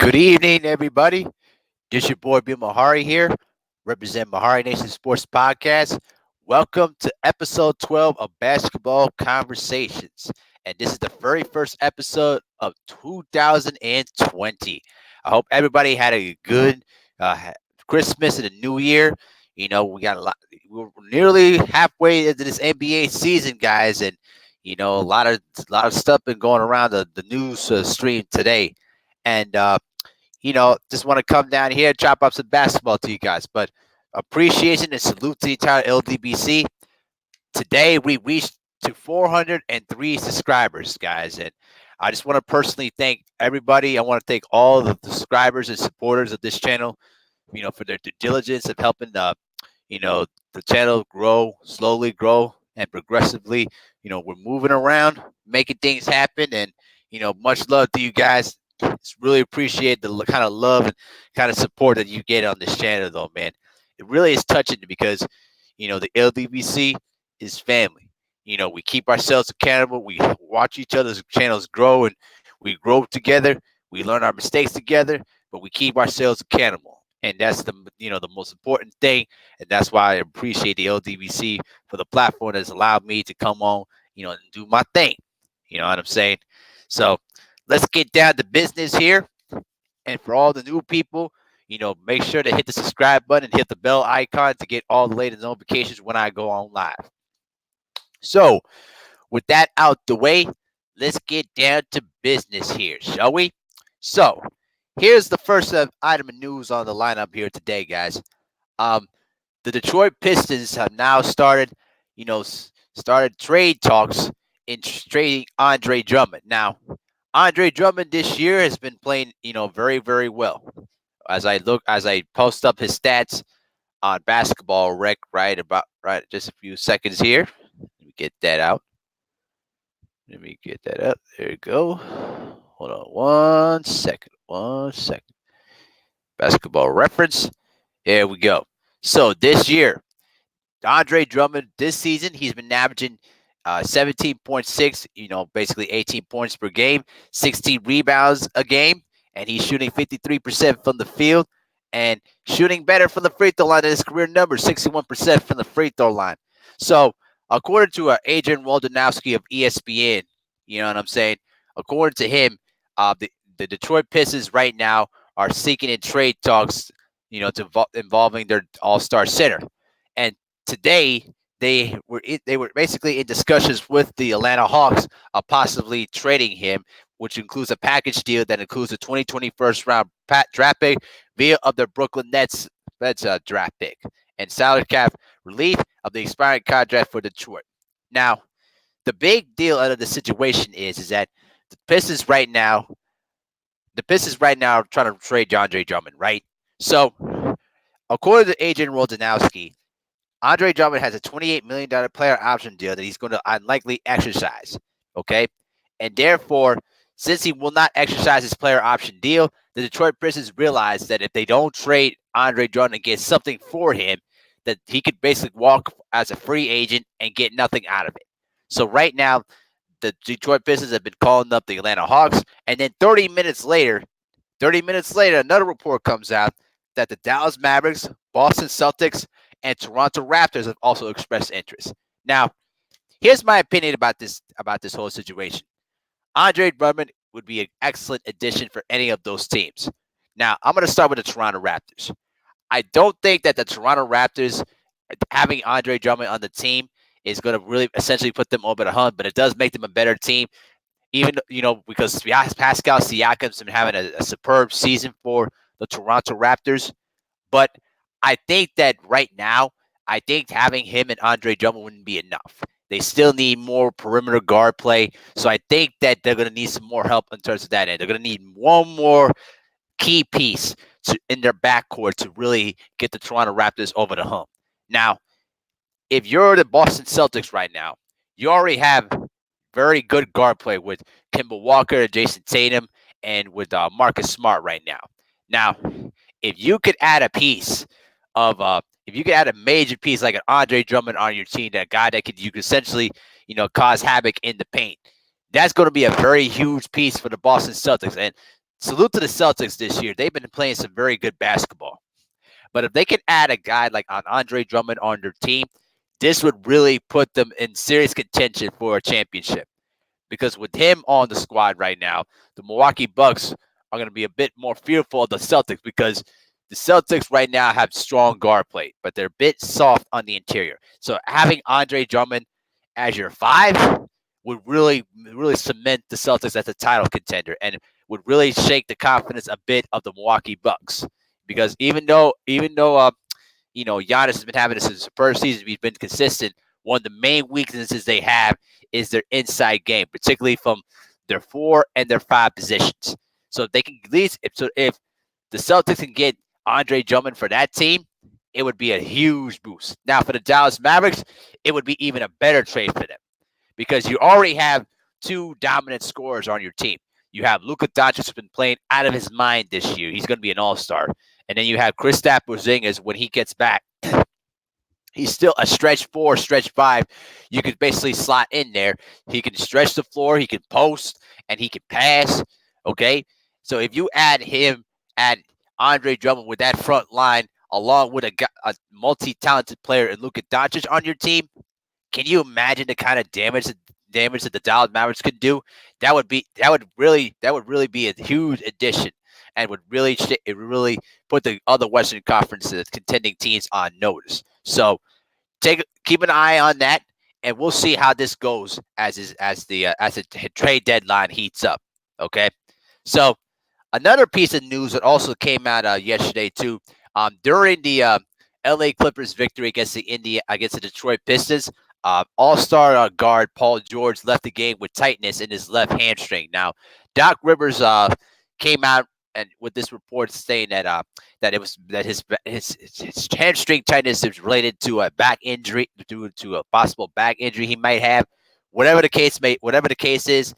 Good evening, everybody. This your boy Bill Mahari here, represent MehariNation Sports Podcast. Welcome to episode 12 of Basketball Conversations. And this is the very first episode of 2020. I hope everybody had a good Christmas and a New Year. We got we're nearly halfway into this NBA season, guys, and a lot of stuff been going around the news stream today. And just want to come down here, chop up some basketball to you guys. But appreciation and salute to the entire LDBC. Today we reached to 403 subscribers, guys, and I just want to personally thank everybody. I want to thank all the subscribers and supporters of this channel, for their due diligence of helping you know, the channel slowly grow and progressively. We're moving around, making things happen, and much love to you guys. Just really appreciate the kind of love and kind of support that you get on this channel, though, man. It really is touching because, the LDBC is family. We keep ourselves accountable. We watch each other's channels grow, and we grow together. We learn our mistakes together, but we keep ourselves accountable. And that's the most important thing. And that's why I appreciate the LDBC for the platform that's allowed me to come on, and do my thing. You know what I'm saying? So let's get down to business here. And for all the new people, make sure to hit the subscribe button and hit the bell icon to get all the latest notifications when I go on live. So, with that out the way, let's get down to business here, shall we? So, here's the first item of news on the lineup here today, guys. The Detroit Pistons have now started trade talks in trading Andre Drummond. Now, Andre Drummond this year has been playing, very, very well. As I post up his stats on Basketball Rec right just a few seconds here. Let me get that out. Let me get that up. There you go. Hold on 1 second. 1 second. Basketball Reference. There we go. So this year, Andre Drummond this season, he's been averaging 17.6, basically 18 points per game, 16 rebounds a game, and he's shooting 53% from the field and shooting better from the free throw line than his career number, 61% from the free throw line. So, according to Adrian Wojnarowski of ESPN, you know what I'm saying? According to him, the Detroit Pistons right now are seeking in trade talks, involving their all-star center. And today, they were basically in discussions with the Atlanta Hawks of possibly trading him, which includes a package deal that includes a 2020 first-round draft pick via of the Brooklyn Nets draft pick and salary cap relief of the expiring contract for Detroit. Now, the big deal out of the situation is that the Pistons right now are trying to trade Andre Drummond, right? So, according to Adrian Wojnarowski, Andre Drummond has a $28 million player option deal that he's going to unlikely exercise, okay? And therefore, since he will not exercise his player option deal, the Detroit Pistons realize that if they don't trade Andre Drummond and get something for him, that he could basically walk as a free agent and get nothing out of it. So right now, the Detroit Pistons have been calling up the Atlanta Hawks, and then 30 minutes later, another report comes out that the Dallas Mavericks, Boston Celtics, and Toronto Raptors have also expressed interest. Now, here's my opinion about this whole situation. Andre Drummond would be an excellent addition for any of those teams. Now, I'm going to start with the Toronto Raptors. I don't think that the Toronto Raptors having Andre Drummond on the team is going to really essentially put them over the hump, but it does make them a better team. Even, because Pascal Siakam's been having a superb season for the Toronto Raptors. But I think that right now, having him and Andre Drummond wouldn't be enough. They still need more perimeter guard play. So I think that they're going to need some more help in terms of that end. They're going to need one more key piece in their backcourt to really get the Toronto Raptors over the hump. Now, if you're the Boston Celtics right now, you already have very good guard play with Kemba Walker, Jason Tatum, and with Marcus Smart right now. Now, if you could add a major piece like an Andre Drummond on your team, that guy that you could essentially, cause havoc in the paint, that's going to be a very huge piece for the Boston Celtics. And salute to the Celtics this year. They've been playing some very good basketball. But if they can add a guy like Andre Drummond on their team, this would really put them in serious contention for a championship. Because with him on the squad right now, the Milwaukee Bucks are going to be a bit more fearful of the Celtics because the Celtics right now have strong guard play, but they're a bit soft on the interior. So having Andre Drummond as your five would really cement the Celtics as a title contender and would really shake the confidence a bit of the Milwaukee Bucks. Because even though Giannis has been having this since the first season, he's been consistent. One of the main weaknesses they have is their inside game, particularly from their 4 and their 5 positions. So if they can at least if the Celtics can get Andre Drummond for that team, it would be a huge boost. Now for the Dallas Mavericks, it would be even a better trade for them because you already have 2 dominant scorers on your team. You have Luka Doncic who's been playing out of his mind this year. He's going to be an all-star. And then you have Kristaps Porzingis when he gets back. He's still a stretch 4, stretch 5. You could basically slot in there. He can stretch the floor, he can post, and he can pass. Okay? So if you add Andre Drummond with that front line, along with a multi-talented player and Luka Doncic on your team, can you imagine the kind of damage that the Dallas Mavericks could do? That would really be a huge addition and would really put the other Western Conference contending teams on notice. So keep an eye on that, and we'll see how this goes as the trade deadline heats up. Okay, so another piece of news that also came out yesterday too, during the L.A. Clippers victory against the Detroit Pistons. All-star guard Paul George left the game with tightness in his left hamstring. Now, Doc Rivers came out and with this report saying that his hamstring tightness is related to a back injury, due to a possible back injury he might have. Whatever the case is,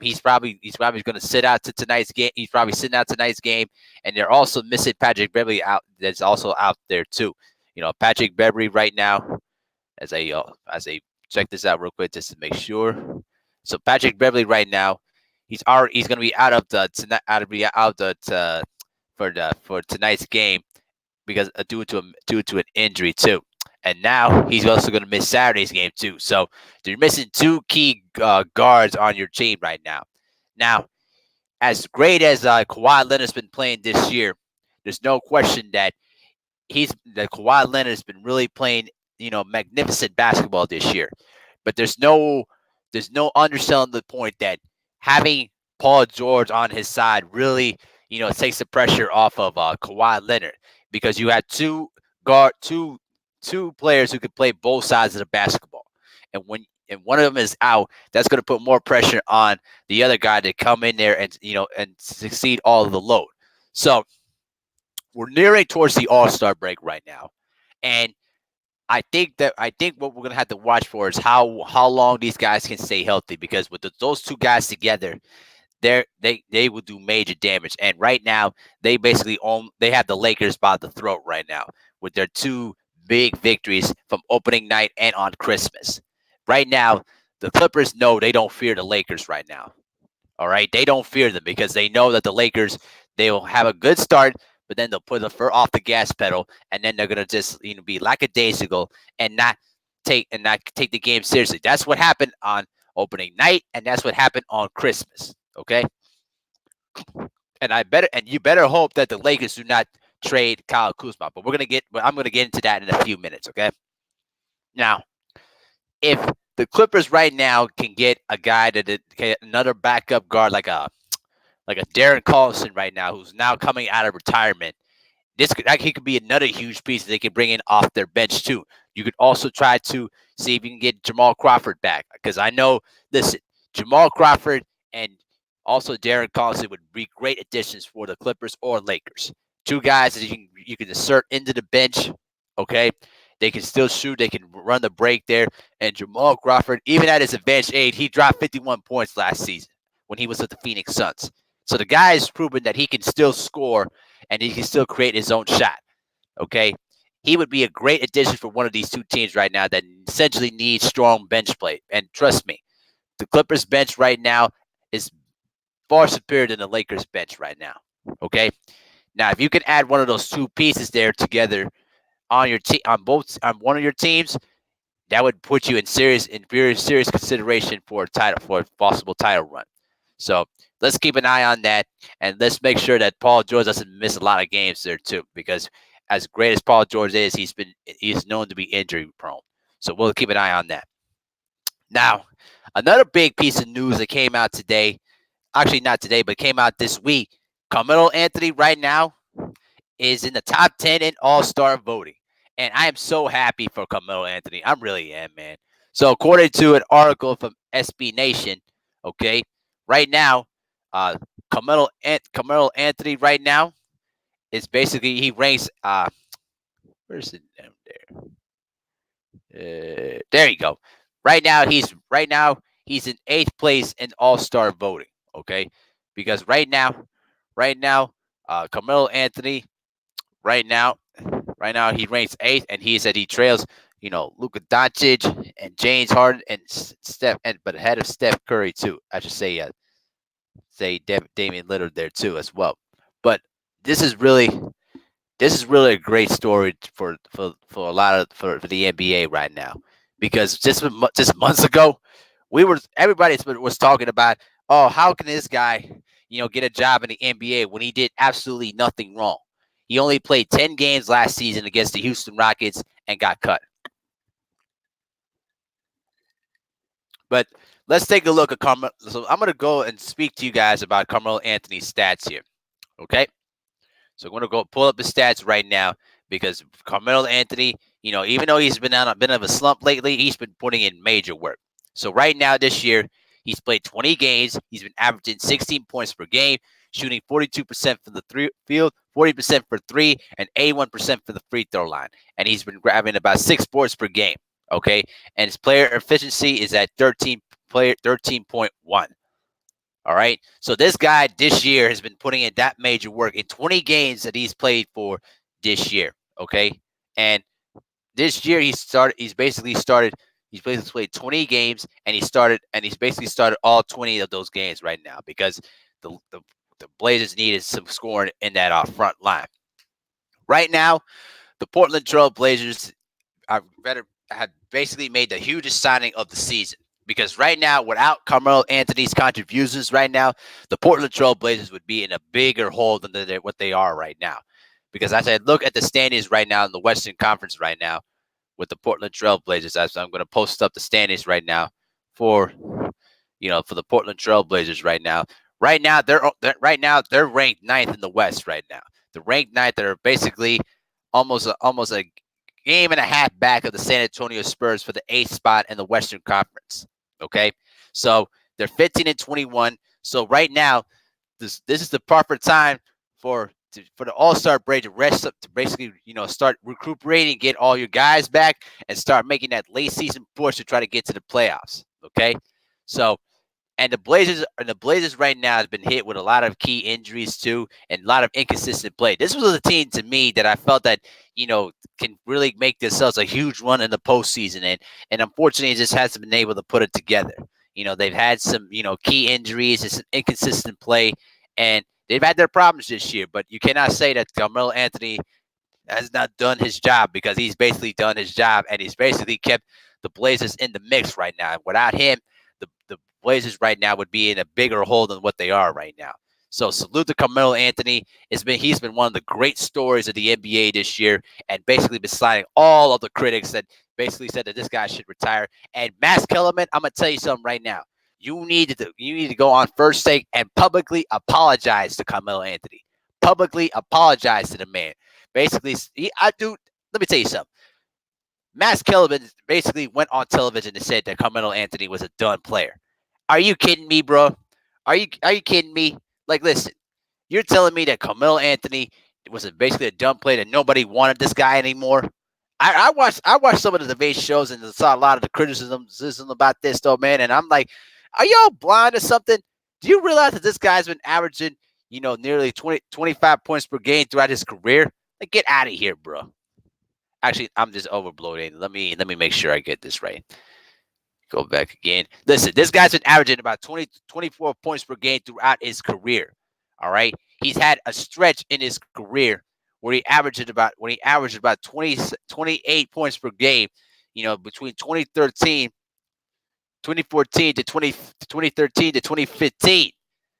he's probably going to sit out to tonight's game. He's probably sitting out tonight's game, and they're also missing Patrick Beverley out. That's also out there too. Patrick Beverley right now, as I check this out real quick just to make sure. So Patrick Beverley right now, he's going to be out of for tonight's game because due to an injury too. And now he's also going to miss Saturday's game too. So you're missing 2 key guards on your team right now. Now, as great as Kawhi Leonard's been playing this year, there's no question that Kawhi Leonard has been really playing magnificent basketball this year. But there's no underselling the point that having Paul George on his side really takes the pressure off of Kawhi Leonard because you had two players who could play both sides of the basketball, and when one of them is out, that's going to put more pressure on the other guy to come in there and succeed all of the load. So we're nearing towards the All-Star break right now, and I think what we're gonna have to watch for is how long these guys can stay healthy because with those 2 guys together, they will do major damage. And right now, they basically have the Lakers by the throat right now with their 2 big victories from opening night and on Christmas. Right now, the Clippers know they don't fear the Lakers right now. All right, they don't fear them because they know that the Lakers, they will have a good start, but then they'll put the foot off the gas pedal, and then they're gonna just be lackadaisical and not take the game seriously. That's what happened on opening night, and that's what happened on Christmas. Okay, and you better hope that the Lakers do not trade Kyle Kuzma. But I'm gonna get into that in a few minutes. Okay, now if the Clippers right now can get a guy another backup guard like a Darren Collison right now, who's now coming out of retirement, he could be another huge piece that they can bring in off their bench too. You could also try to see if you can get Jamal Crawford back because I know, listen, Jamal Crawford and also Darren Collison would be great additions for the Clippers or Lakers. 2 guys that you can insert into the bench. Okay, they can still shoot. They can run the break there. And Jamal Crawford, even at his advanced age, he dropped 51 points last season when he was with the Phoenix Suns. So the guy has proven that he can still score and he can still create his own shot. Okay, he would be a great addition for one of these 2 teams right now that essentially needs strong bench play. And trust me, the Clippers bench right now is far superior than the Lakers bench right now. Okay. Now, if you can add one of those two pieces there together on your team, on one of your teams, that would put you in very serious consideration for a title, for a possible title run. So let's keep an eye on that, and let's make sure that Paul George doesn't miss a lot of games there too, because as great as Paul George is, he's known to be injury prone. So we'll keep an eye on that. Now, another big piece of news that came out today, actually not today, but came out this week. Carmelo Anthony right now is in the top 10 in All-Star voting. And I am so happy for Carmelo Anthony. I really am, man. So according to an article from SB Nation, okay, right now, uh, Carmelo Anthony right now is basically, he ranks, where's it down there? There you go. Right now he's in 8th place in All-Star voting, okay? Because right now, Carmelo Anthony right now Right now, he ranks 8th, and he said he trails, Luka Doncic and James Harden and Steph, but ahead of Steph Curry too. I should say Damian Lillard there too as well. But this is really a great story for a lot of for the NBA right now, because just months ago, everybody was talking about, oh, how can this guy get a job in the NBA when he did absolutely nothing wrong. He only played 10 games last season against the Houston Rockets and got cut. But let's take a look at Carmelo. So I'm going to go and speak to you guys about Carmelo Anthony's stats here. Okay. So I'm going to go pull up his stats right now, because Carmelo Anthony, even though he's been on a bit of a slump lately, he's been putting in major work. So right now this year, he's played 20 games. He's been averaging 16 points per game, shooting 42% from the field, 40% for three, and 81% for the free throw line. And he's been grabbing about 6 boards per game. Okay. And his player efficiency is at 13.1. All right. So this guy this year has been putting in that major work in 20 games that he's played for this year. Okay. And this year he's basically played 20 games, and he's basically started all 20 of those games right now, because the Blazers needed some scoring in that front line. Right now, the Portland Trail Blazers have basically made the hugest signing of the season, because right now, without Carmelo Anthony's contributions right now, the Portland Trail Blazers would be in a bigger hole than what they are right now. Because as I look at the standings right now in the Western Conference right now with the Portland Trail Blazers, I'm going to post up the standings right now for the Portland Trail Blazers right now. Right now, they're ranked 9th in the West right now. They're ranked 9th. They're basically almost a game and a half back of the San Antonio Spurs for the 8th spot in the Western Conference. Okay, so they're 15-21. So right now, this is the proper time for the All-Star break to rest up, to basically start recuperating, get all your guys back, and start making that late season push to try to get to the playoffs. Okay, so. And the Blazers right now has been hit with a lot of key injuries too, and a lot of inconsistent play. This was a team to me that I felt that can really make themselves a huge run in the postseason, and unfortunately, just hasn't been able to put it together. They've had some key injuries and some inconsistent play, and they've had their problems this year. But you cannot say that Carmelo Anthony has not done his job, because he's basically done his job, and he's basically kept the Blazers in the mix right now. Without him, the Blazers right now would be in a bigger hole than what they are right now. So salute to Carmelo Anthony. He's been one of the great stories of the NBA this year, and basically been sliding all of the critics that basically said that this guy should retire. And Max Kellerman, I'm gonna tell you something right now. You need to go on First Take and publicly apologize to Carmelo Anthony. Publicly apologize to the man. Basically, let me tell you something. Max Kellerman basically went on television and said that Carmelo Anthony was a done player. Are you kidding me, bro? Are you kidding me? Like, listen, you're telling me that Carmelo Anthony was basically a dumb player, that nobody wanted this guy anymore? I watched some of the debate shows and saw a lot of the criticism about this though, man. And I'm like, are y'all blind or something? Do you realize that this guy's been averaging, nearly 25 points per game throughout his career? Like, get out of here, bro. Actually, I'm just overbloating. Let me make sure I get this right. Go back again. Listen, this guy's been averaging about 20 to 24 points per game throughout his career. All right. He's had a stretch in his career where he averaged about 28 points per game, between 2014 to 2013 to 2015.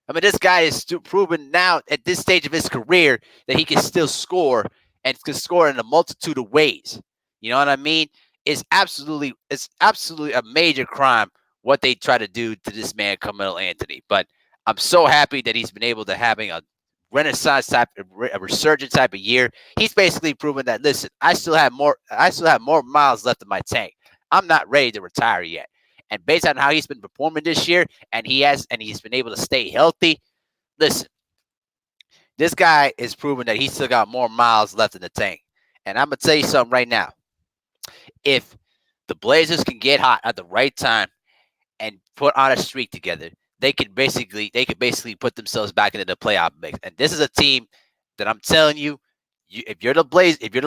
I mean, this guy is still proven now at this stage of his career that he can still score and can score in a multitude of ways. You know what I mean? It's absolutely a major crime what they try to do to this man, Carmelo Anthony. But I'm so happy that he's been able to having a renaissance type, a resurgent type of year. He's basically proven that listen, I still have more miles left in my tank. I'm not ready to retire yet. And based on how he's been performing this year, and he's been able to stay healthy. Listen, this guy is proving that he's still got more miles left in the tank. And I'm gonna tell you something right now. If the Blazers can get hot at the right time and put on a streak together, they could basically put themselves back into the playoff mix. And this is a team that I'm telling you, if you're the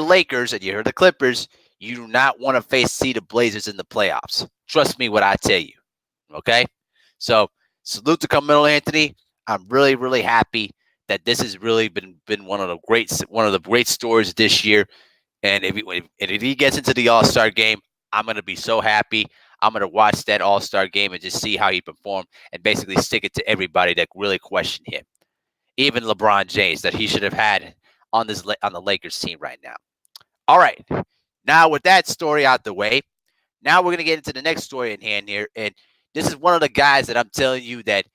Lakers and you're the Clippers, you do not want to see the Blazers in the playoffs. Trust me, what I tell you. Okay, so salute to Carmelo Anthony. I'm really really happy that this has really been one of the great stories this year. And if he gets into the All Star game, I'm gonna be so happy. I'm gonna watch that All Star game and just see how he performed and basically stick it to everybody that really questioned him, even LeBron James, that he should have had on the Lakers team right now. All right, now with that story out the way, now we're gonna get into the next story in hand here, and this is one of the guys that I'm telling you that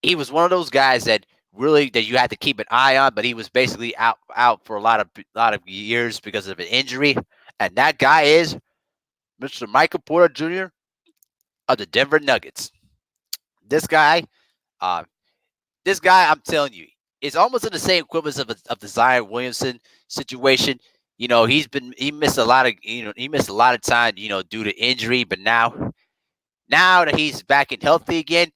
he was one of those guys that really that you had to keep an eye on, but he was basically out for a lot of years because of an injury, and that guy is Mr. Michael Porter Jr. of the Denver Nuggets. This guy, uh, this guy, I'm telling you, is almost in the same equivalence of the Zion Williamson situation. He missed a lot of time, due to injury, but now that he's back and healthy again,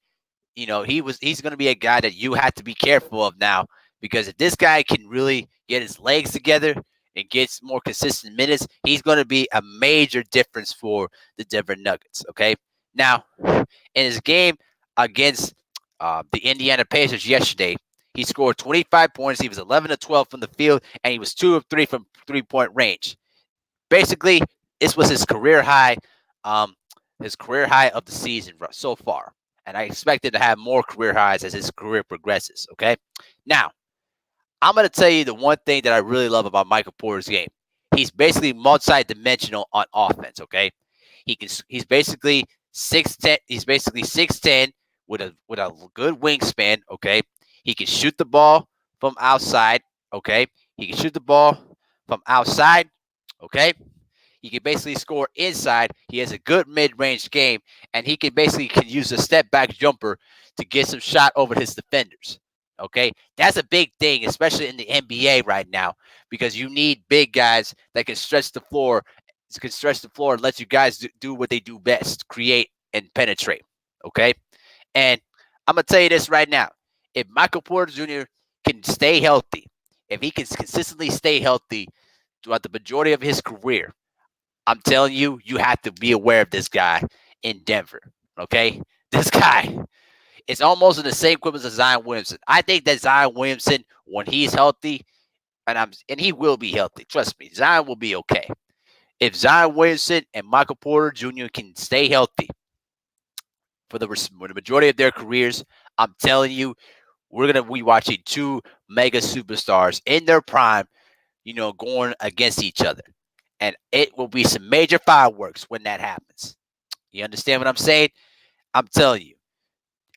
he's going to be a guy that you have to be careful of now, because if this guy can really get his legs together and gets more consistent minutes, he's going to be a major difference for the Denver Nuggets. Okay, now in his game against the Indiana Pacers yesterday, he scored 25 points. He was 11 of 12 from the field, and he was 2 of 3 from 3-point range. Basically, this was um, his career high of the season so far, and I expected to have more career highs as his career progresses. Okay, now I'm going to tell you the one thing that I really love about Michael Porter's game. He's basically multi-dimensional on offense. Okay, he's basically 6'10". He's basically 6'10" with a good wingspan. Okay, he can shoot the ball from outside. Okay, he can shoot the ball from outside. Okay, he can basically score inside. He has a good mid-range game, and he can use a step-back jumper to get some shot over his defenders. Okay, that's a big thing, especially in the NBA right now, because you need big guys that can stretch the floor and let you guys do what they do best: create and penetrate. Okay, and I'm gonna tell you this right now: if Michael Porter Jr. can stay healthy, if he can consistently stay healthy throughout the majority of his career, I'm telling you, you have to be aware of this guy in Denver. Okay, this guy is almost in the same equivalence as Zion Williamson. I think that Zion Williamson, when he's healthy, and he will be healthy. Trust me, Zion will be okay. If Zion Williamson and Michael Porter Jr. can stay healthy for the majority of their careers, I'm telling you, we're gonna be watching two mega superstars in their prime, going against each other, and it will be some major fireworks when that happens. You understand what I'm saying? I'm telling you,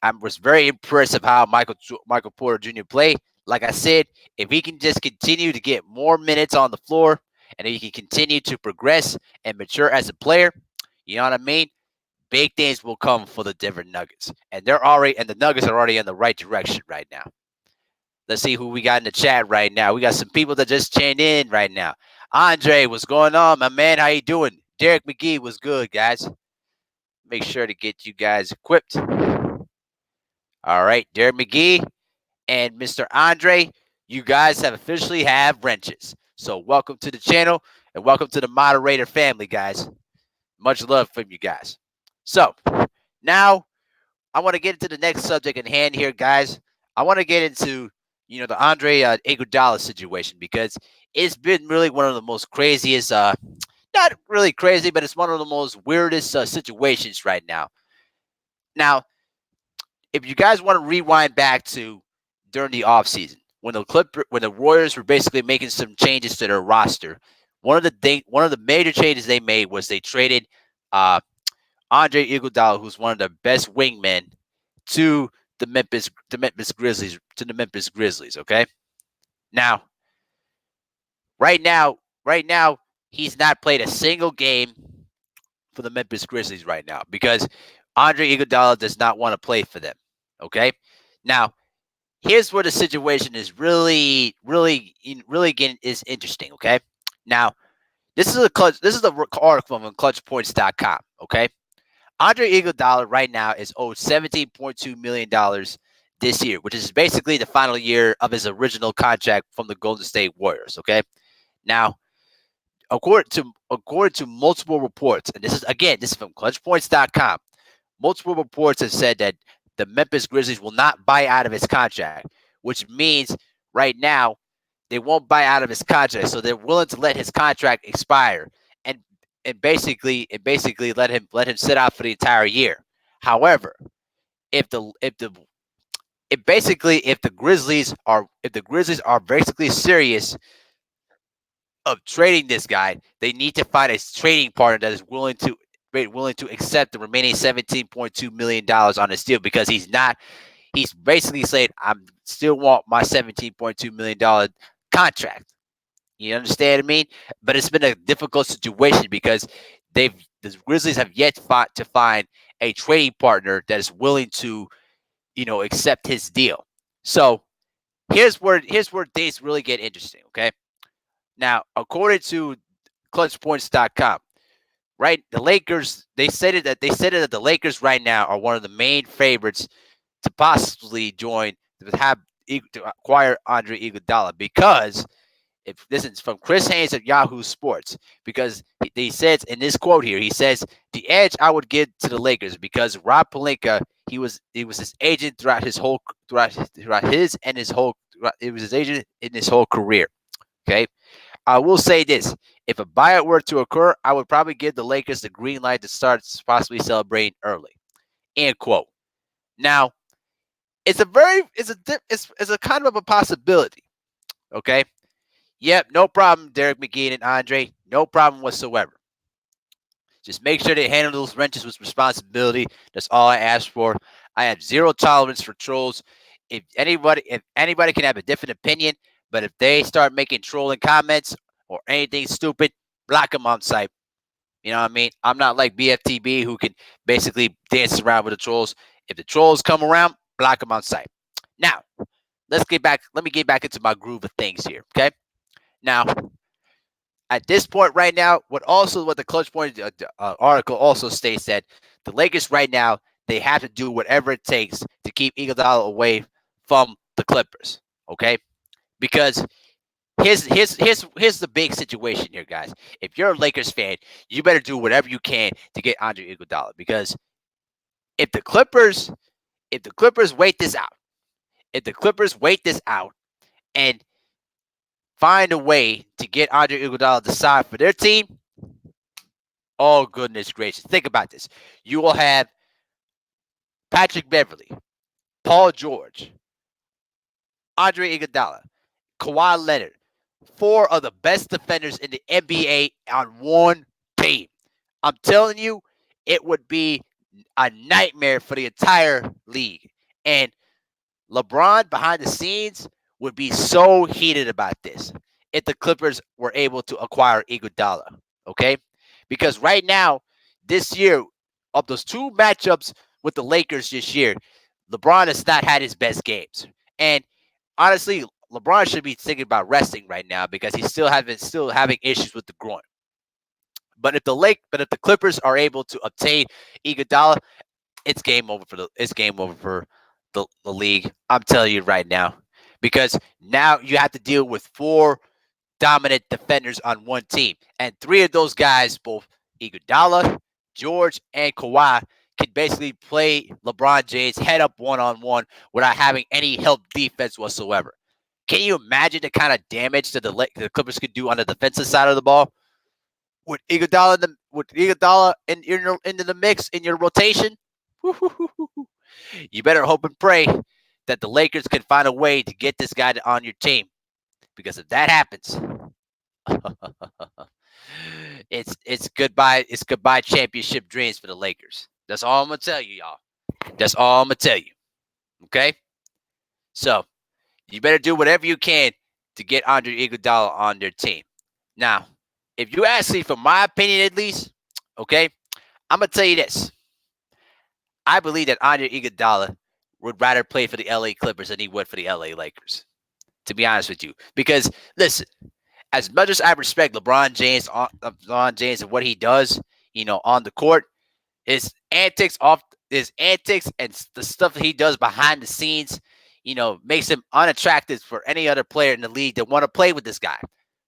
I was very impressed of how Michael Porter Jr. played. Like I said, if he can just continue to get more minutes on the floor, and if he can continue to progress and mature as a player, you know what I mean? Big things will come for the Denver Nuggets, and the Nuggets are already in the right direction right now. Let's see who we got in the chat right now. We got some people that just tuned in right now. Andre, what's going on, my man? How you doing? Derek McGee was good, guys. Make sure to get you guys equipped. All right, Derek McGee and Mr. Andre, you guys have officially have wrenches. So welcome to the channel and welcome to the moderator family, guys. Much love from you guys. So now I want to get into the next subject at hand here, guys. I want to get into the Andre Iguodala situation because it's been really one of the most craziest, not really crazy, but it's one of the most weirdest situations right now. Now, if you guys want to rewind back to during the offseason, when the Warriors were basically making some changes to their roster, one of the major changes they made was they traded uh, Andre Iguodala, who's one of the best wingmen, to the Memphis Grizzlies. Okay, now right now he's not played a single game for the Memphis Grizzlies right now because Andre Iguodala does not want to play for them. Okay, now here's where the situation is really getting is interesting. Okay, now this is the article from ClutchPoints.com. Okay, Andre Iguodala right now is owed $17.2 million this year, which is basically the final year of his original contract from the Golden State Warriors. Okay, now according to multiple reports, and this is from ClutchPoints.com. Multiple reports have said that the Memphis Grizzlies will not buy out of his contract, which means right now they won't buy out of his contract, so they're willing to let his contract expire and basically let him sit out for the entire year. However, if the if the if the Grizzlies are basically serious of trading this guy, they need to find a trading partner that is willing to accept the remaining $17.2 million on this deal because he's basically saying I'm still want my $17.2 million contract. You understand what I mean? But it's been a difficult situation because the Grizzlies have yet to find a trading partner that is willing to, accept his deal. So here's where things really get interesting. Okay. Now, according to ClutchPoints.com, right, the Lakers they said that the Lakers right now are one of the main favorites to possibly to acquire Andre Iguodala because if this is from Chris Haynes at Yahoo Sports, because he says in this quote here, he says the edge I would give to the Lakers because Rob Pelinka, he was his agent throughout his and his whole it was his agent in his whole career. Okay, I will say this: if a buyout were to occur, I would probably give the Lakers the green light to start possibly celebrating early. End quote. Now, it's a kind of a possibility. Okay. Yep, no problem, Derek McGee and Andre. No problem whatsoever. Just make sure they handle those wrenches with responsibility. That's all I ask for. I have zero tolerance for trolls. If anybody can have a different opinion, but if they start making trolling comments or anything stupid, block them on site. You know what I mean? I'm not like BFTB who can basically dance around with the trolls. If the trolls come around, block them on site. Now, let's get back. Let me get back into my groove of things here. Okay. Now, at this point right now, what the Clutch Point article also states that the Lakers right now they have to do whatever it takes to keep Iguodala away from the Clippers. Okay, because here's the big situation here, guys. If you're a Lakers fan, you better do whatever you can to get Andre Iguodala because if the Clippers if the Clippers wait this out, if the Clippers wait this out and find a way to get Andre Iguodala to sign for their team, oh, goodness gracious. Think about this. You will have Patrick Beverly, Paul George, Andre Iguodala, Kawhi Leonard, four of the best defenders in the NBA on one team. I'm telling you, it would be a nightmare for the entire league. And LeBron behind the scenes would be so heated about this if the Clippers were able to acquire Iguodala. Okay, because right now, this year, of those two matchups with the Lakers this year, LeBron has not had his best games, and honestly, LeBron should be thinking about resting right now because he's still having issues with the groin. But if the Clippers are able to obtain Iguodala, it's game over for the league. I'm telling you right now, because now you have to deal with four dominant defenders on one team, and three of those guys, both Iguodala, George and Kawhi can basically play LeBron James head up one-on-one without having any help defense whatsoever. Can you imagine the kind of damage that the Clippers could do on the defensive side of the ball with Iguodala into the mix in your rotation? You better hope and pray that the Lakers can find a way to get this guy on your team, because if that happens, it's goodbye championship dreams for the Lakers. That's all I'm gonna tell you, y'all. That's all I'm gonna tell you. Okay, so you better do whatever you can to get Andre Iguodala on their team. Now, if you ask me, for my opinion at least, okay, I'm gonna tell you this. I believe that Andre Iguodala would rather play for the LA Clippers than he would for the LA Lakers. To be honest with you, because listen, as much as I respect LeBron James and what he does, on the court, his antics and the stuff that he does behind the scenes, makes him unattractive for any other player in the league that want to play with this guy.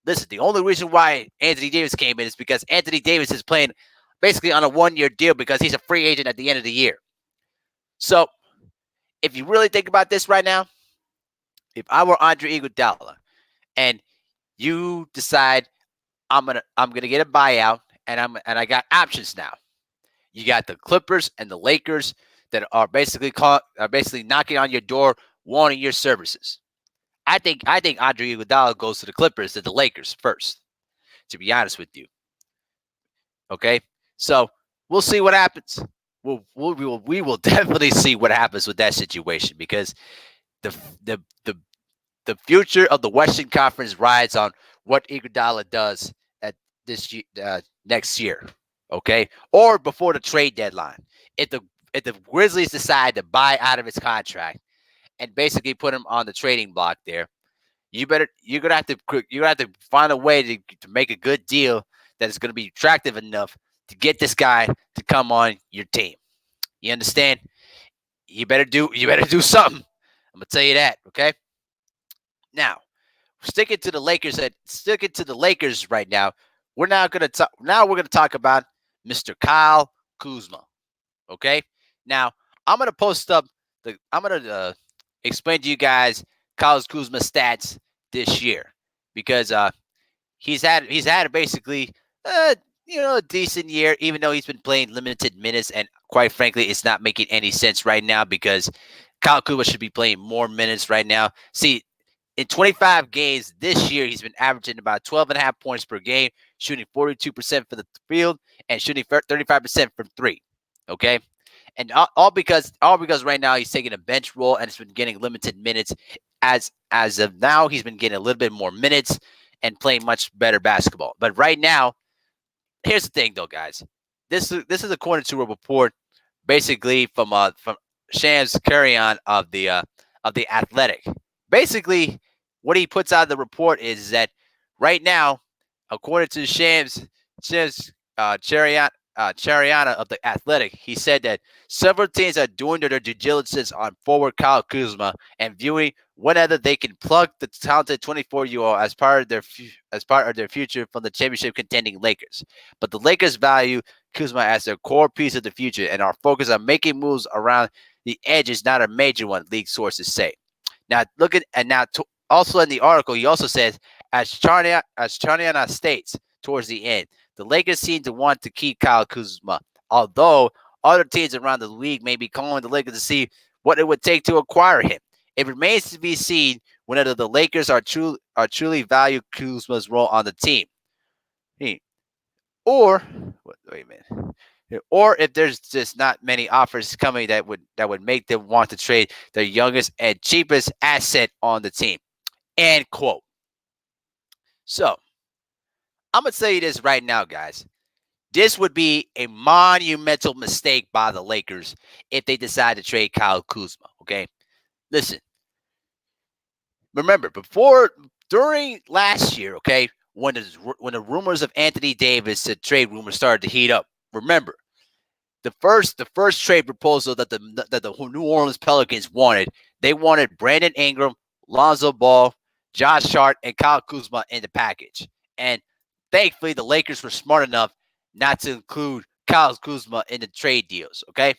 Listen, the only reason why Anthony Davis came in is because Anthony Davis is playing basically on a 1-year deal because he's a free agent at the end of the year. So, if you really think about this right now, if I were Andre Iguodala and you decide I'm gonna get a buyout and I got options now. You got the Clippers and the Lakers that are basically knocking on your door, wanting your services. I think Andre Iguodala goes to the Clippers to the Lakers first. To be honest with you, okay. So we'll see what happens. We will definitely see what happens with that situation, because the the the the future of the Western Conference rides on what Iguodala does at next year, okay, or before the trade deadline. If the Grizzlies decide to buy out of his contract and basically put him on the trading block there, you're gonna have to find a way to make a good deal that is going to be attractive enough to get this guy to come on your team. You understand? You better do something. I'm gonna tell you that, okay? Now, sticking to the Lakers right now. We're gonna talk about Mr. Kyle Kuzma. Okay. Now I'm gonna explain to you guys Kyle Kuzma's stats this year, because he's had basically a decent year, even though he's been playing limited minutes, and quite frankly, it's not making any sense right now because Kyle Kuzma should be playing more minutes right now. See, in 25 games this year, he's been averaging about 12 and a half points per game, shooting 42% for the field and shooting 35% from three. Okay. And all because right now he's taking a bench role and has been getting limited minutes. As of now, he's been getting a little bit more minutes and playing much better basketball. But right now, here's the thing, though, guys. This is according to a report, basically from Shams Carrion of the Athletic. Basically, what he puts out of the report is that right now, according to Shams Chariana of the Athletic, he said that several teams are doing their due diligence on forward Kyle Kuzma and viewing whether they can plug the talented 24-year-old as part of their future from the championship contending Lakers. But the Lakers value Kuzma as their core piece of the future and are focused on making moves around the edges, not a major one, league sources say. Now, also in the article, he also says, as Charniana states towards the end, the Lakers seem to want to keep Kyle Kuzma, although other teams around the league may be calling the Lakers to see what it would take to acquire him. It remains to be seen whether the Lakers are truly value Kuzma's role on the team, or wait a minute, or if there's just not many offers coming that would make them want to trade their youngest and cheapest asset on the team. End quote. So I'm gonna tell you this right now, guys. This would be a monumental mistake by the Lakers if they decide to trade Kyle Kuzma. Okay, listen. Remember, during last year, okay, when the rumors of Anthony Davis, the trade rumors started to heat up. Remember, the first trade proposal that the New Orleans Pelicans wanted, they wanted Brandon Ingram, Lonzo Ball, Josh Hart, and Kyle Kuzma in the package. And thankfully, the Lakers were smart enough not to include Kyle Kuzma in the trade deals, okay?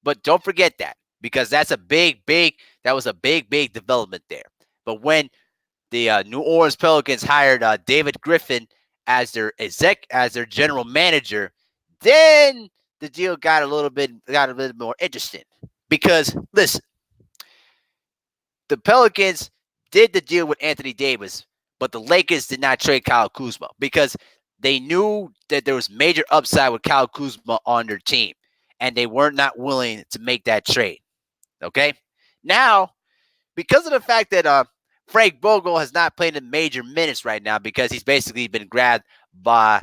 But don't forget that because that's a that was a big development there. But when the New Orleans Pelicans hired David Griffin as their general manager, then the deal got a bit more interesting. Because listen, the Pelicans did the deal with Anthony Davis, but the Lakers did not trade Kyle Kuzma because they knew that there was major upside with Kyle Kuzma on their team, and they were not willing to make that trade. Okay, now because of the fact that Frank Vogel has not played in major minutes right now because he's basically been grabbed by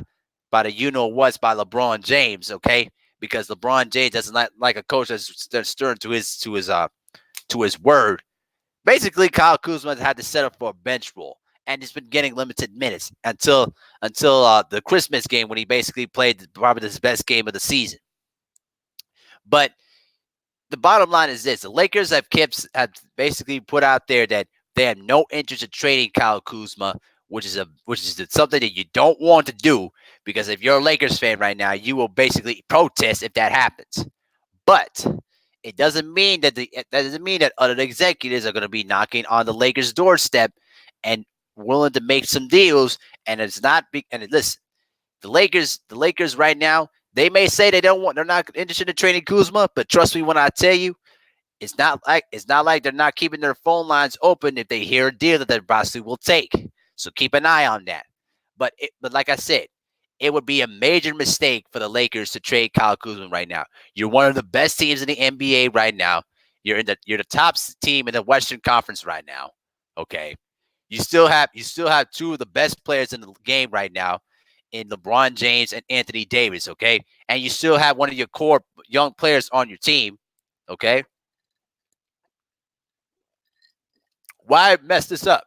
the you know what's by LeBron James. Okay, because LeBron James doesn't like a coach that's stern to his word. Basically, Kyle Kuzma had to set up for a bench role, and he's been getting limited minutes until the Christmas game when he basically played probably his best game of the season. But the bottom line is this: the Lakers have basically put out there that they have no interest in trading Kyle Kuzma, which is something that you don't want to do because if you're a Lakers fan right now, you will basically protest if that happens. But it doesn't mean that other executives are going to be knocking on the Lakers' doorstep and willing to make some deals. And it's not big. And listen, the Lakers right now, they may say they're not interested in trading Kuzma, but trust me when I tell you, it's not like they're not keeping their phone lines open if they hear a deal that their boss will take. So keep an eye on that. But like I said, it would be a major mistake for the Lakers to trade Kyle Kuzma right now. You're one of the best teams in the NBA right now. You're the top team in the Western Conference right now. Okay. You still have two of the best players in the game right now in LeBron James and Anthony Davis, okay? And you still have one of your core young players on your team, okay? Why mess this up?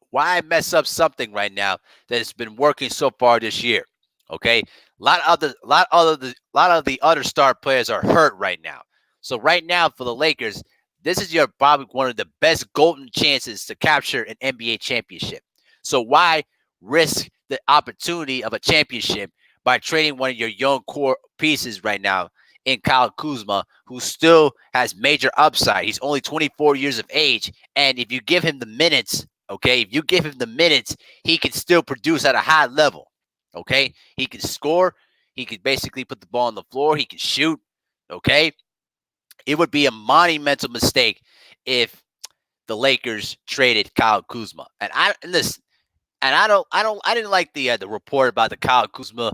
Why mess up something right now that has been working so far this year? Okay, lot of the other star players are hurt right now. So right now for the Lakers, this is your probably one of the best golden chances to capture an NBA championship. So why risk the opportunity of a championship by trading one of your young core pieces right now in Kyle Kuzma, who still has major upside? He's only 24 years of age, and if you give him the minutes, okay, if you give him the minutes, he can still produce at a high level. Okay, he can score. He can basically put the ball on the floor. He can shoot. Okay, it would be a monumental mistake if the Lakers traded Kyle Kuzma. And listen, and I didn't like the report about the Kyle Kuzma,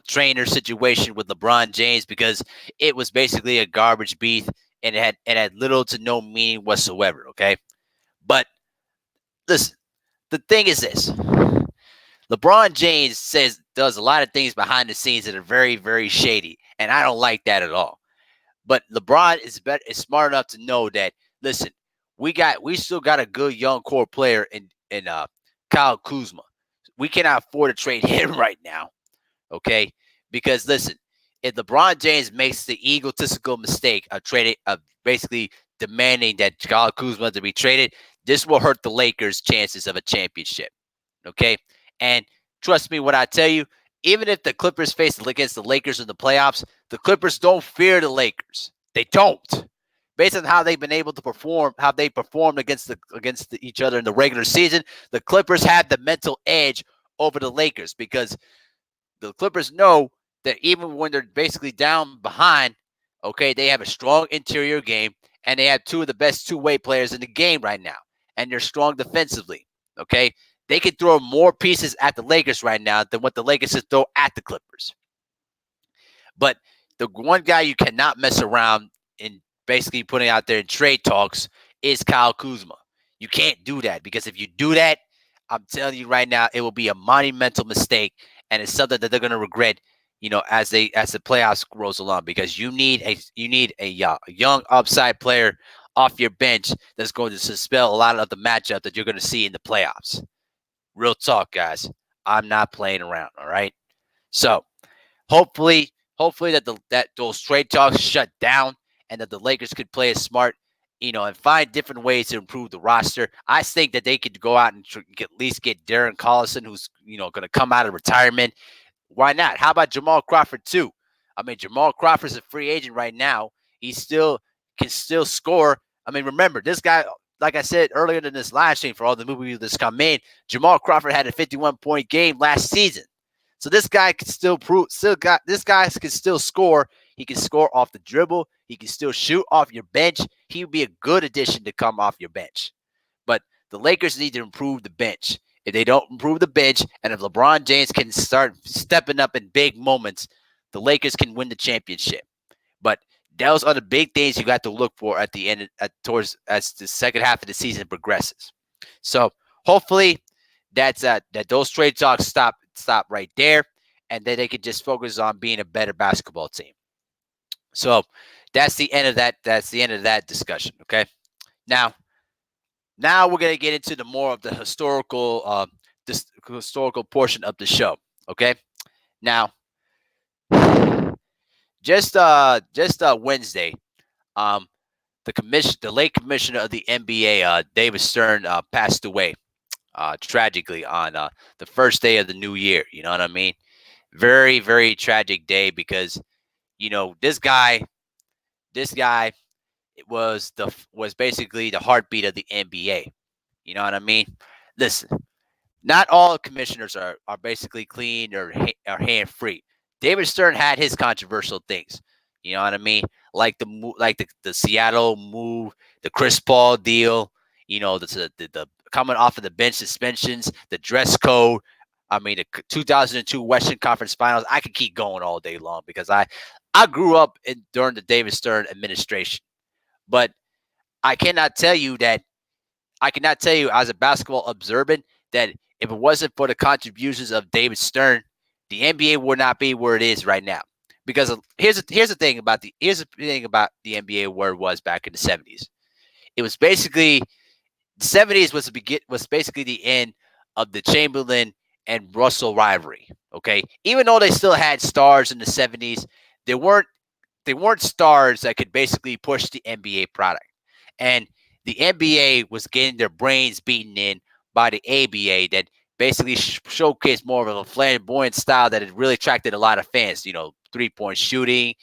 trainer situation with LeBron James because it was basically a garbage beat and it had little to no meaning whatsoever. Okay, but listen, the thing is this: LeBron James does a lot of things behind the scenes that are very very shady, and I don't like that at all. But LeBron is smart enough to know that. Listen, we still got a good young core player in Kyle Kuzma. We cannot afford to trade him right now, okay? Because listen, if LeBron James makes the egotistical mistake of basically demanding that Kyle Kuzma to be traded, this will hurt the Lakers' chances of a championship, okay? And trust me when I tell you, even if the Clippers face against the Lakers in the playoffs, the Clippers don't fear the Lakers. They don't. Based on how they've been able to perform, how they performed against each other in the regular season, the Clippers had the mental edge over the Lakers because the Clippers know that even when they're basically down behind, okay, they have a strong interior game and they have two of the best two-way players in the game right now, and they're strong defensively. Okay, they can throw more pieces at the Lakers right now than what the Lakers can throw at the Clippers. But the one guy you cannot mess around in basically putting out there in trade talks is Kyle Kuzma. You can't do that because if you do that, I'm telling you right now, it will be a monumental mistake, and it's something that they're going to regret, as the playoffs rolls along. Because you need a young upside player off your bench that's going to dispel a lot of the matchup that you're going to see in the playoffs. Real talk, guys. I'm not playing around. All right. So hopefully that those trade talks shut down and that the Lakers could play it smart, and find different ways to improve the roster. I think that they could go out and at least get Darren Collison, who's going to come out of retirement. Why not? How about Jamal Crawford too? I mean, Jamal Crawford's a free agent right now. He still can still score. I mean, remember this guy. Like I said earlier in this live stream, for all the movies that's come in, Jamal Crawford had a 51-point game last season. So this guy can still prove. This guy can still score. He can score off the dribble. He can still shoot off your bench. He would be a good addition to come off your bench. But the Lakers need to improve the bench. If they don't improve the bench, and if LeBron James can start stepping up in big moments, the Lakers can win the championship. But those are the big things you got to look for at the end, towards as the second half of the season progresses. So hopefully that those trade talks stop right there, and then they can just focus on being a better basketball team. So that's the end of that. That's the end of that discussion. Okay. Now we're gonna get into the more of the this historical portion of the show. Okay. Now, just Wednesday, um, the late commissioner of the NBA, David Stern, passed away, tragically on the first day of the new year. You know what I mean? Very, very tragic day because this guy was basically the heartbeat of the NBA. You know what I mean? Listen, not all commissioners are basically clean or hand free. David Stern had his controversial things. You know what I mean? Like the Seattle move, the Chris Paul deal. The coming off of the bench suspensions, the dress code. I mean, the 2002 Western Conference Finals. I could keep going all day long because I grew up during the David Stern administration, but I cannot tell you that I cannot tell you as a basketball observant that if it wasn't for the contributions of David Stern, the NBA would not be where it is right now. Because here's the thing about the NBA where it was back in the 70s. It was basically the 70s was basically the end of the Chamberlain and Russell rivalry. Okay, even though they still had stars in the 70s, they weren't they weren't stars that could basically push the NBA product. And the NBA was getting their brains beaten in by the ABA that basically showcased more of a flamboyant style that had really attracted a lot of fans. 3-point shooting,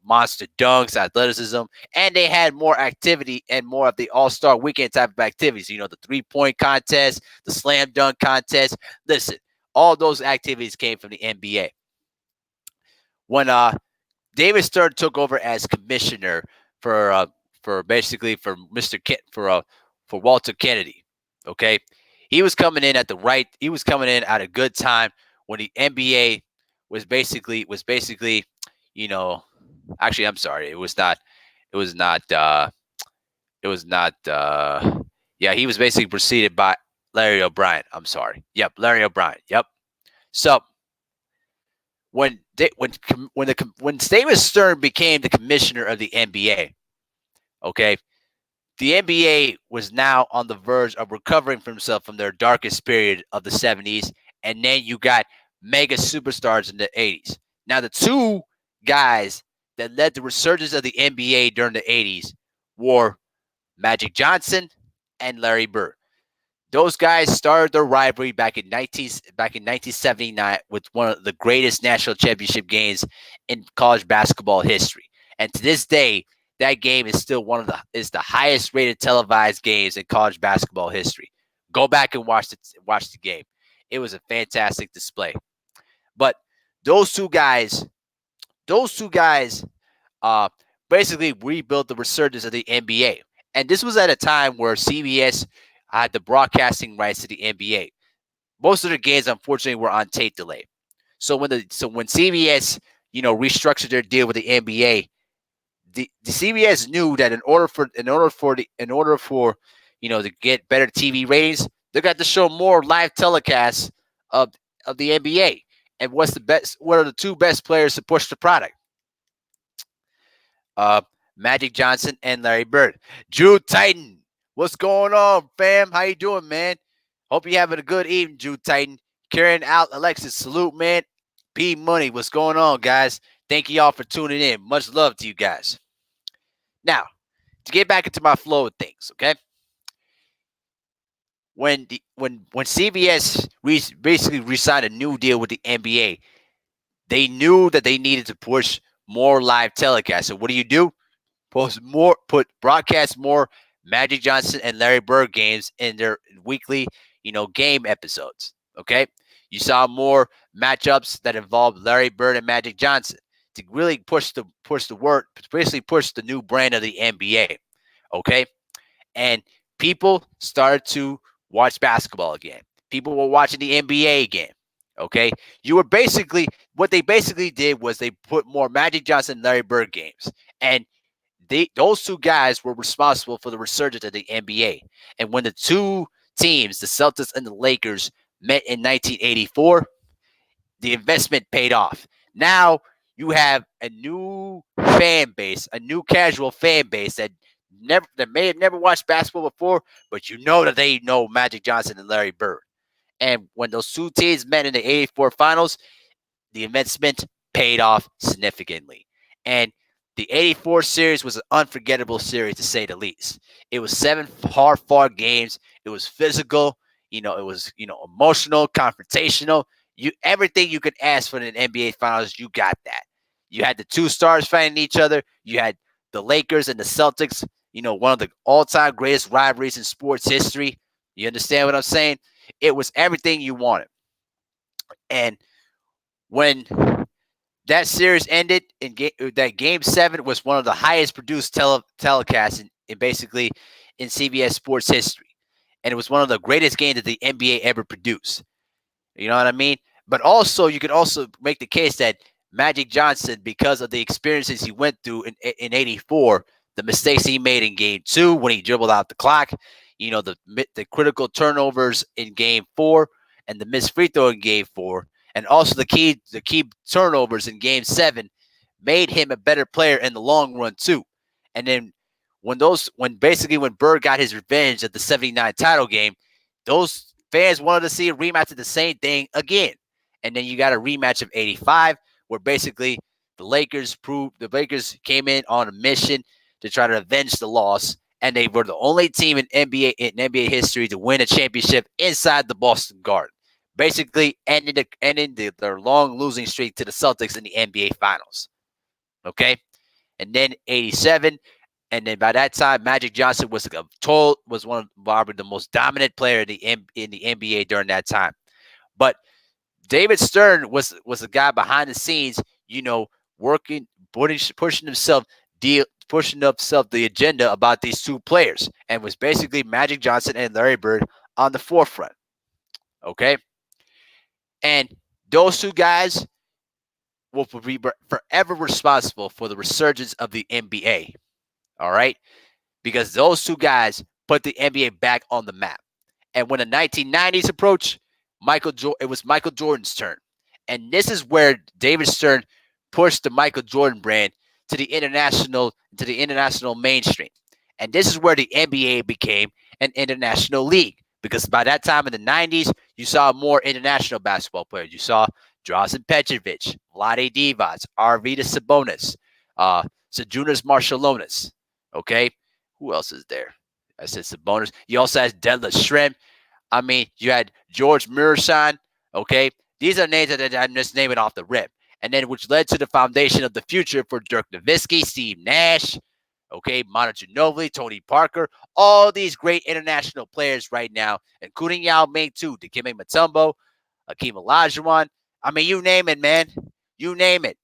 monster dunks, athleticism, and they had more activity and more of the All-Star weekend type of activities. The 3-point contest, the slam dunk contest. Listen, all those activities came from the NBA. When David Stern took over as commissioner for basically for Mr. For Walter Kennedy. Okay, he was coming in at a good time when the NBA was basically, you know, actually I'm sorry, it was not it was not yeah, he was basically preceded by Larry O'Brien. I'm sorry. Yep, Larry O'Brien. Yep. So when David Stern became the commissioner of the NBA, okay, the NBA was now on the verge of recovering from himself from their darkest period of the 70s, and then you got mega superstars in the 80s. Now, the two guys that led the resurgence of the NBA during the 80s were Magic Johnson and Larry Bird. Those guys started their rivalry back in 1979 with one of the greatest national championship games in college basketball history. And to this day, that game is still the highest rated televised games in college basketball history. Go back and watch the game. It was a fantastic display. But those two guys, those two guys, uh, basically rebuilt the resurgence of the NBA. And this was at a time where CBS had the broadcasting rights to the NBA. Most of the games, unfortunately, were on tape delay. So when CBS restructured their deal with the NBA, the CBS knew that in order for to get better TV ratings, they got to show more live telecasts of the NBA. And what are the two best players to push the product? uh, Magic Johnson and Larry Bird. Drew Titan, what's going on, fam? How you doing, man? Hope you having a good evening, Drew Titan. Carrying out Alexis, salute, man. P Money, what's going on, guys? Thank you all for tuning in. Much love to you guys. Now, to get back into my flow of things, okay? when CBS basically re-signed a new deal with the NBA, they knew that they needed to push more live telecasts. So what do? Put broadcast more Magic Johnson and Larry Bird games in their weekly, game episodes. Okay, you saw more matchups that involved Larry Bird and Magic Johnson to really push the word, basically push the new brand of the NBA. Okay, and people started to watch basketball again. People were watching the NBA again. Okay, you were basically what they basically did was they put more Magic Johnson and Larry Bird games, and those two guys were responsible for the resurgence of the NBA. And when the two teams, the Celtics and the Lakers, met in 1984, the investment paid off. Now you have a new fan base, a new casual fan base that may have never watched basketball before, but you know that they know Magic Johnson and Larry Bird. And when those two teams met in the 84 finals, the investment paid off significantly. And the 84 series was an unforgettable series to say the least. It was seven hard fought games. It was physical, it was, emotional, confrontational. Everything you could ask for in an NBA finals, you got that. You had the two stars fighting each other. You had the Lakers and the Celtics, one of the all-time greatest rivalries in sports history. You understand what I'm saying? It was everything you wanted. And when that series ended that game seven was one of the highest produced telecasts in basically in CBS sports history. And it was one of the greatest games that the NBA ever produced. You know what I mean? But also, you could also make the case that Magic Johnson, because of the experiences he went through in 84, the mistakes he made in game two when he dribbled out the clock, the critical turnovers in game four and the missed free throw in game four, and also the key turnovers in game seven made him a better player in the long run too. And then when Bird got his revenge at the 79 title game, those fans wanted to see a rematch of the same thing again. And then you got a rematch of 85 where basically the Lakers came in on a mission to try to avenge the loss, and they were the only team in NBA history to win a championship inside the Boston Garden, basically ending their long losing streak to the Celtics in the NBA Finals. Okay, and then 87, and then by that time, Magic Johnson was one of probably the most dominant player in the NBA during that time. But David Stern was the guy behind the scenes, working, pushing himself the agenda about these two players, and was basically Magic Johnson and Larry Bird on the forefront. Okay, and those two guys will be forever responsible for the resurgence of the NBA. All right, because those two guys put the NBA back on the map. And when the 1990s approached, it was Michael Jordan's turn. And this is where David Stern pushed the Michael Jordan brand to the international mainstream. And this is where the NBA became an international league. Because by that time in the 90s, you saw more international basketball players. You saw Drazen Petrovic, Vlade Divac, Arvydas Sabonis, Sajunas Marshalonis. Okay, who else is there? I said Sabonis. You also had Detlef Schrempf. I mean, you had George Muresan. Okay, these are names that I'm just naming off the rip, and then which led to the foundation of the future for Dirk Nowitzki, Steve Nash. Okay, Manu Ginobili, Tony Parker, all these great international players right now, including Yao Ming too, Dikembe Mutombo, Akeem Olajuwon. I mean, you name it, man. You name it.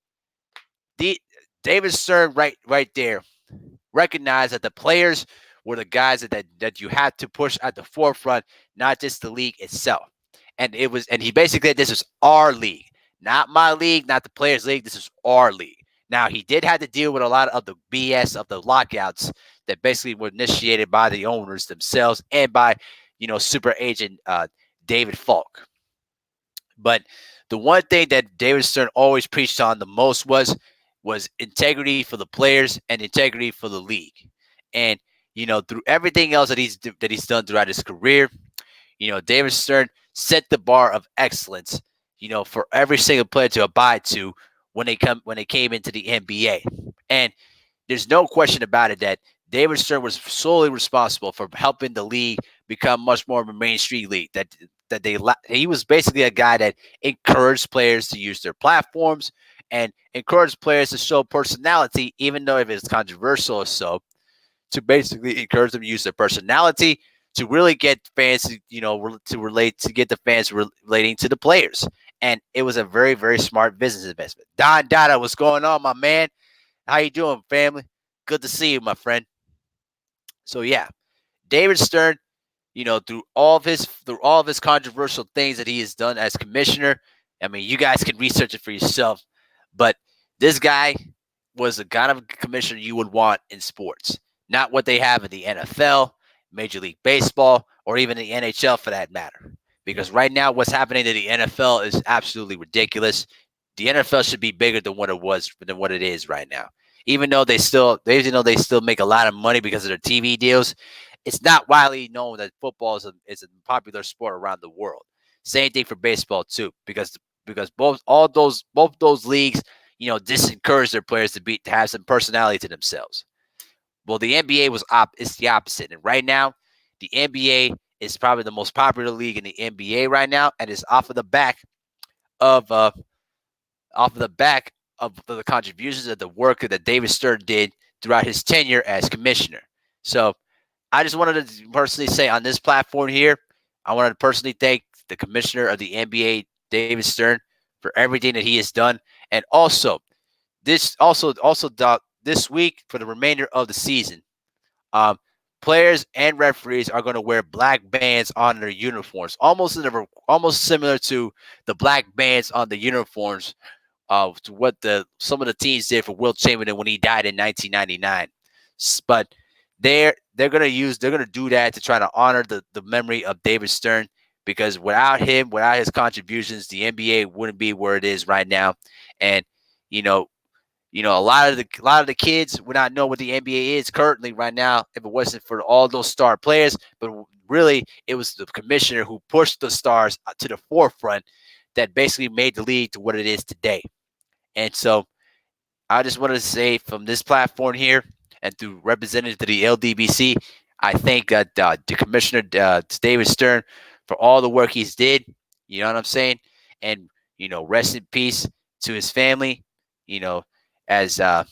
The David Stern right there recognize that the players were the guys that you had to push at the forefront, not just the league itself. And he basically said this is our league, not my league, not the players' league. This is our league. Now he did have to deal with a lot of the BS of the lockouts that basically were initiated by the owners themselves and by super agent David Falk. But the one thing that David Stern always preached on the most was integrity for the players and integrity for the league. And through everything else that he's done throughout his career, David Stern set the bar of excellence, for every single player to abide to when they came into the NBA. And there's no question about it that David Stern was solely responsible for helping the league become much more of a mainstream league. He was basically a guy that encouraged players to use their platforms and encouraged players to show personality, even though if it's controversial or so, to basically encourage them to use their personality to really get fans to, to relate, to get the fans relating to the players. And it was a very, very smart business investment. Don Dada, what's going on, my man? How you doing, family? Good to see you, my friend. So yeah, David Stern, through all of his controversial things that he has done as commissioner. I mean, you guys can research it for yourself, but this guy was the kind of commissioner you would want in sports, not what they have in the NFL, Major League Baseball, or even the NHL for that matter. Because right now, what's happening to the NFL is absolutely ridiculous. The NFL should be bigger than what it is right now. Even though they still make a lot of money because of their TV deals, it's not widely known that football is a popular sport around the world. Same thing for baseball too, because both those leagues, disencourage their players to have some personality to themselves. Well, the NBA it's the opposite, and right now, the NBA is probably the most popular league in the NBA right now, and is of uh off of the back of the contributions of the work that David Stern did throughout his tenure as commissioner. So I just wanted to personally say on this platform here, I wanted to personally thank the commissioner of the NBA, David Stern, for everything that he has done, and this week for the remainder of the season, um, players and referees are going to wear black bands on their uniforms, almost similar to the black bands on the uniforms to what some of the teams did for Wilt Chamberlain when he died in 1999. But they're gonna do that to try to honor the memory of David Stern, because without his contributions, the NBA wouldn't be where it is right now. And you know, a lot of the kids would not know what the NBA is currently right now if it wasn't for all those star players. But really, it was the commissioner who pushed the stars to the forefront that basically made the league to what it is today. And so I just wanted to say from this platform here and through representative to the LDBC, I thank the commissioner, David Stern, for all the work he's did. You know what I'm saying? And, rest in peace to his family, you know, as I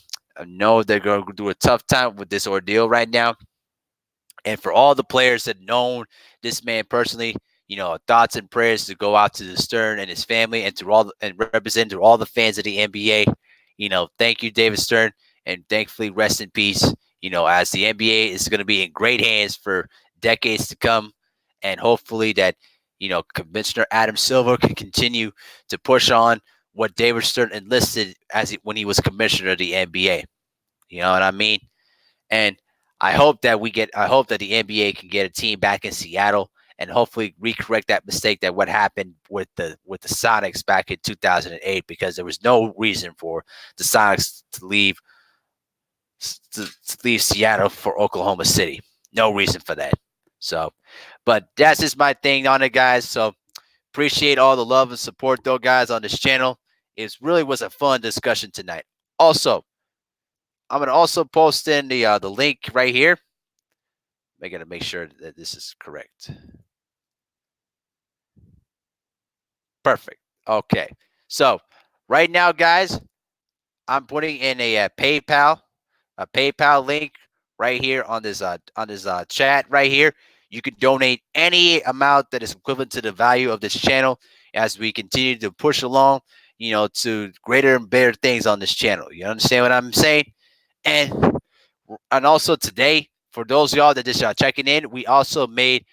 know they're going to do a tough time with this ordeal right now. And for all the players that known this man personally, thoughts and prayers to go out to the Stern and his family, and represent to all the fans of the NBA. Thank you, David Stern, and thankfully rest in peace. As the NBA is going to be in great hands for decades to come, and hopefully that Commissioner Adam Silver can continue to push on what David Stern enlisted when he was commissioner of the NBA. You know what I mean? And I hope that the NBA can get a team back in Seattle and hopefully recorrect that mistake that what happened with the Sonics back in 2008, because there was no reason for the Sonics to leave Seattle for Oklahoma City. No reason for that. So, but that's just my thing on it, guys. So appreciate all the love and support though, guys, on this channel. It really was a fun discussion tonight. Also, I'm gonna also post in the link right here. I gotta make sure that this is correct. Perfect. Okay. So right now, guys, I'm putting in a PayPal link right here on this chat right here. You can donate any amount that is equivalent to the value of this channel as we continue to push along, to greater and better things on this channel. You understand what I'm saying? And also today, for those of y'all that just checking in, we also made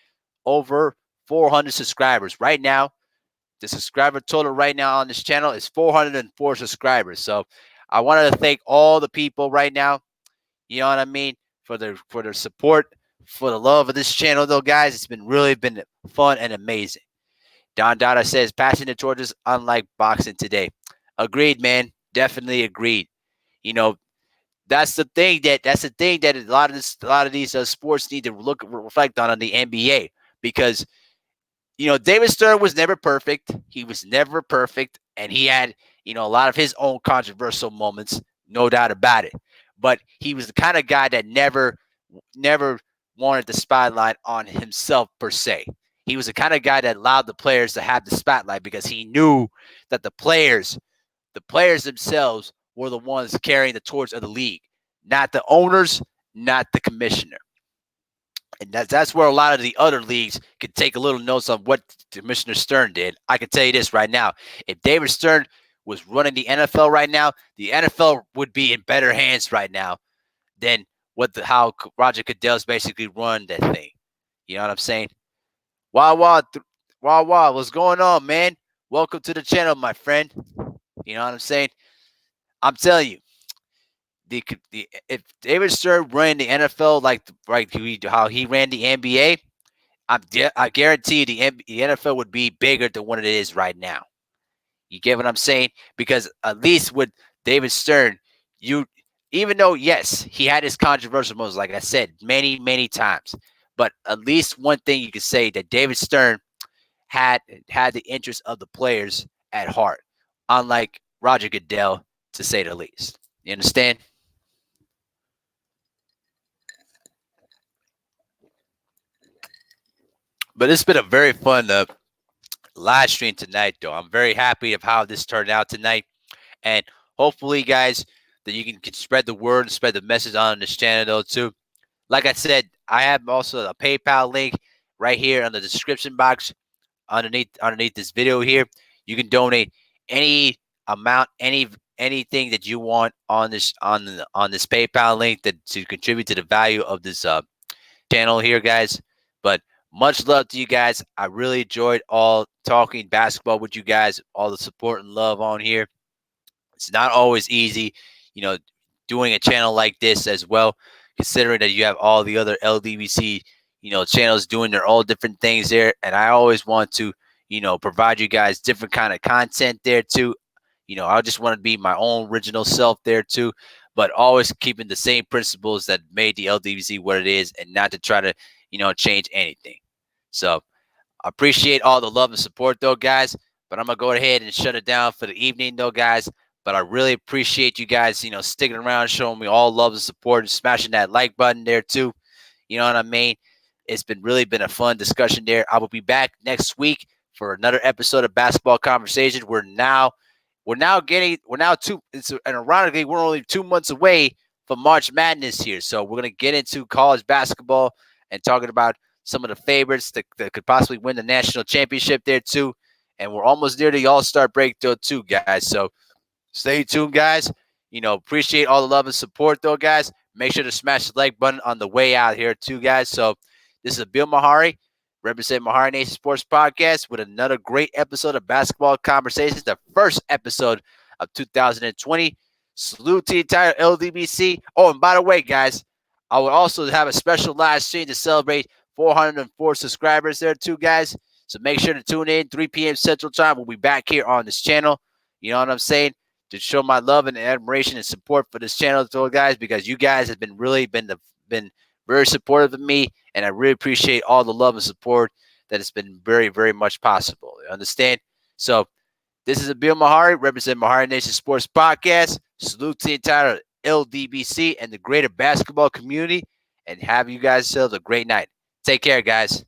over 400 subscribers. Right now, the subscriber total right now on this channel is 404 subscribers. So I wanted to thank all the people right now, you know what I mean, for their support, for the love of this channel though, guys. It's been fun and amazing. Don Dada says passing the torches unlike boxing today. Agreed, man. Definitely agreed. You know, that's the thing that a lot of these sports need to reflect on the NBA, because David Stern was never perfect. He was never perfect, and he had a lot of his own controversial moments, no doubt about it. But he was the kind of guy that never wanted the spotlight on himself per se. He was the kind of guy that allowed the players to have the spotlight because he knew that the players themselves were the ones carrying the torch of the league, not the owners, not the commissioner. And that's where a lot of the other leagues can take a little notes on what Commissioner Stern did. I can tell you this right now. If David Stern was running the NFL right now, the NFL would be in better hands right now than how Roger Goodell's basically run that thing. You know what I'm saying? Wah wah, wah wah. What's going on, man? Welcome to the channel, my friend. You know what I'm saying? I'm telling you, if David Stern ran the NFL like how he ran the NBA, I guarantee you the NFL would be bigger than what it is right now. You get what I'm saying? Because at least with David Stern, you even though yes, he had his controversial moments, like I said, many times, but at least one thing you could say that David Stern had the interest of the players at heart, unlike Roger Goodell, to say the least. You understand? But it's been a very fun live stream tonight, though. I'm very happy of how this turned out tonight, and hopefully, guys, that you can spread the word and spread the message on this channel, though, too. Like I said, I have also a PayPal link right here on the description box underneath this video here. You can donate any amount, anything that you want on this PayPal link to contribute to the value of this channel here, guys. But much love to you guys. I really enjoyed all talking basketball with you guys, all the support and love on here. It's not always easy, you know, doing a channel like this as well, considering that you have all the other LDBC, channels doing their all different things there. And I always want to, provide you guys different kind of content there too. I just want to be my own original self there too, but always keeping the same principles that made the LDBC what it is, and not to try to, change anything. So I appreciate all the love and support, though, guys. But I'm going to go ahead and shut it down for the evening, though, guys. But I really appreciate you guys, sticking around, showing me all love and support, and smashing that like button there, too. You know what I mean? It's really been a fun discussion there. I will be back next week for another episode of Basketball Conversation. We're now two, and ironically, we're only 2 months away from March Madness here. So we're going to get into college basketball and talking about some of the favorites that could possibly win the national championship there too. And we're almost near the All-Star break though too, guys. So stay tuned, guys. Appreciate all the love and support though, guys. Make sure to smash the like button on the way out here too, guys. So this is Bill Mehari, represent MehariNation Sports Podcast with another great episode of Basketball Conversations, the first episode of 2020. Salute to the entire LDBC. Oh, and by the way, guys, I would also have a special live stream to celebrate 404 subscribers there too, guys. So make sure to tune in 3 p.m. Central Time. We'll be back here on this channel. You know what I'm saying? To show my love and admiration and support for this channel, though, guys, because you guys have been very supportive of me, and I really appreciate all the love and support that has been very, very much possible. You understand? So this is Abil Mehari, represent MehariNation Sports Podcast. Salute to the entire LDBC and the greater basketball community, and have you guys yourselves a great night. Take care, guys.